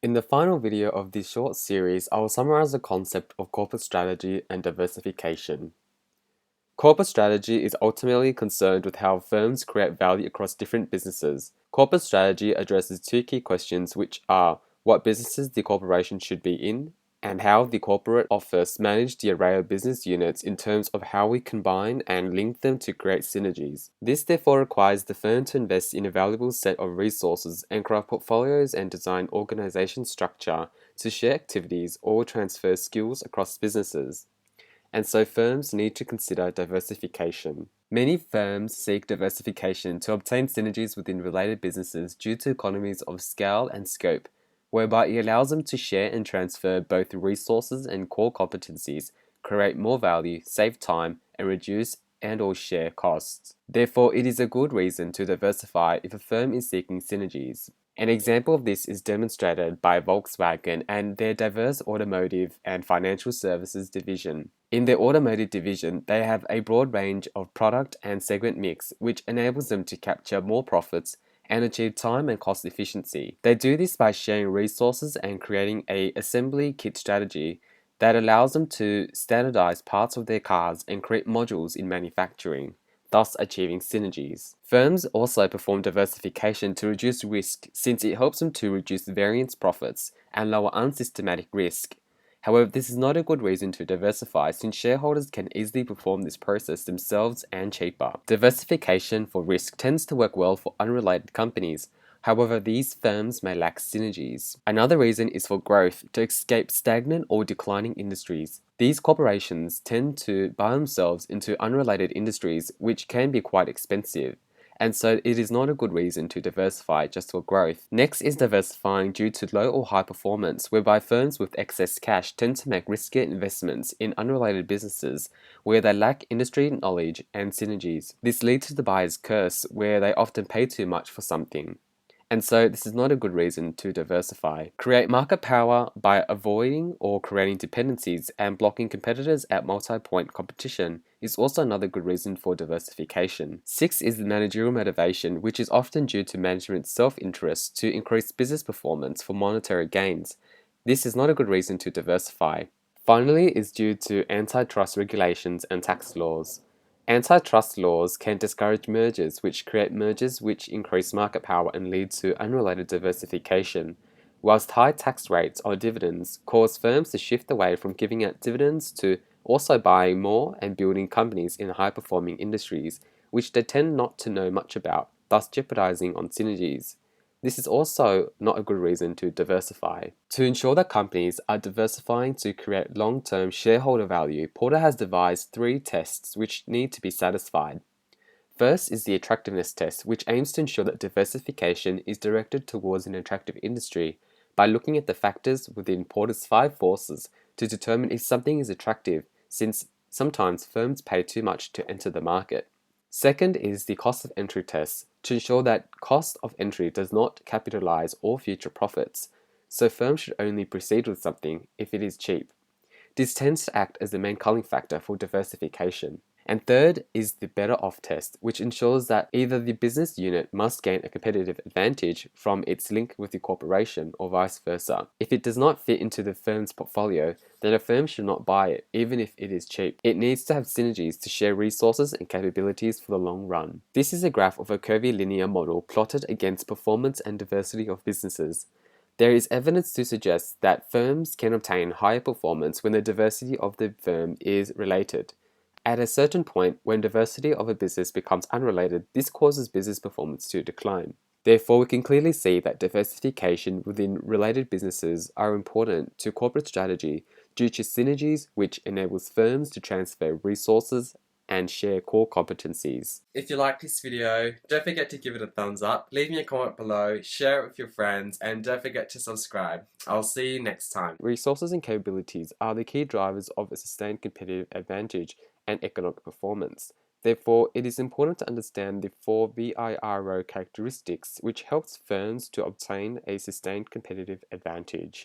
In the final video of this short series, I will summarize the concept of corporate strategy and diversification. Corporate strategy is ultimately concerned with how firms create value across different businesses. Corporate strategy addresses two key questions, which are what businesses the corporation should be in, and how the corporate office manage the array of business units in terms of how we combine and link them to create synergies. This therefore requires the firm to invest in a valuable set of resources and craft portfolios and design organization structure to share activities or transfer skills across businesses. And so firms need to consider diversification. Many firms seek diversification to obtain synergies within related businesses due to economies of scale and scope, whereby it allows them to share and transfer both resources and core competencies, create more value, save time, and reduce and/or share costs. Therefore, it is a good reason to diversify if a firm is seeking synergies. An example of this is demonstrated by Volkswagen and their diverse automotive and financial services division. In their automotive division, they have a broad range of product and segment mix, which enables them to capture more profits and achieve time and cost efficiency. They do this by sharing resources and creating a assembly kit strategy that allows them to standardize parts of their cars and create modules in manufacturing, thus achieving synergies. Firms also perform diversification to reduce risk since it helps them to reduce variance profits and lower unsystematic risk. However, this is not a good reason to diversify since shareholders can easily perform this process themselves and cheaper. Diversification for risk tends to work well for unrelated companies. However, these firms may lack synergies. Another reason is for growth to escape stagnant or declining industries. These corporations tend to buy themselves into unrelated industries, which can be quite expensive, and so it is not a good reason to diversify just for growth. Next is diversifying due to low or high performance, whereby firms with excess cash tend to make riskier investments in unrelated businesses where they lack industry knowledge and synergies. This leads to the buyer's curse, where they often pay too much for something. And so this is not a good reason to diversify. Create market power by avoiding or creating dependencies and blocking competitors at multi-point competition is also another good reason for diversification. 6 is the managerial motivation, which is often due to management's self-interest to increase business performance for monetary gains. This is not a good reason to diversify. Finally, is due to antitrust regulations and tax laws. Antitrust laws can discourage mergers, which create mergers which increase market power and lead to unrelated diversification, whilst high tax rates on dividends cause firms to shift away from giving out dividends to also buying more and building companies in high-performing industries, which they tend not to know much about, thus jeopardizing on synergies. This is also not a good reason to diversify. To ensure that companies are diversifying to create long-term shareholder value, Porter has devised 3 tests which need to be satisfied. First is the attractiveness test, which aims to ensure that diversification is directed towards an attractive industry by looking at the factors within Porter's 5 forces to determine if something is attractive, since sometimes firms pay too much to enter the market. Second is the cost of entry test, to ensure that cost of entry does not capitalize all future profits, so firms should only proceed with something if it is cheap. This tends to act as the main culling factor for diversification. And third is the better off test, which ensures that either the business unit must gain a competitive advantage from its link with the corporation or vice versa. If it does not fit into the firm's portfolio, then a firm should not buy it, even if it is cheap. It needs to have synergies to share resources and capabilities for the long run. This is a graph of a curvilinear model plotted against performance and diversity of businesses. There is evidence to suggest that firms can obtain higher performance when the diversity of the firm is related. At a certain point, when diversity of a business becomes unrelated, this causes business performance to decline. Therefore, we can clearly see that diversification within related businesses are important to corporate strategy due to synergies, which enables firms to transfer resources and share core competencies. If you like this video, don't forget to give it a thumbs up, leave me a comment below, share it with your friends, and don't forget to subscribe. I'll see you next time. Resources and capabilities are the key drivers of a sustained competitive advantage and economic performance. Therefore, it is important to understand the 4 VIRO characteristics which helps firms to obtain a sustained competitive advantage.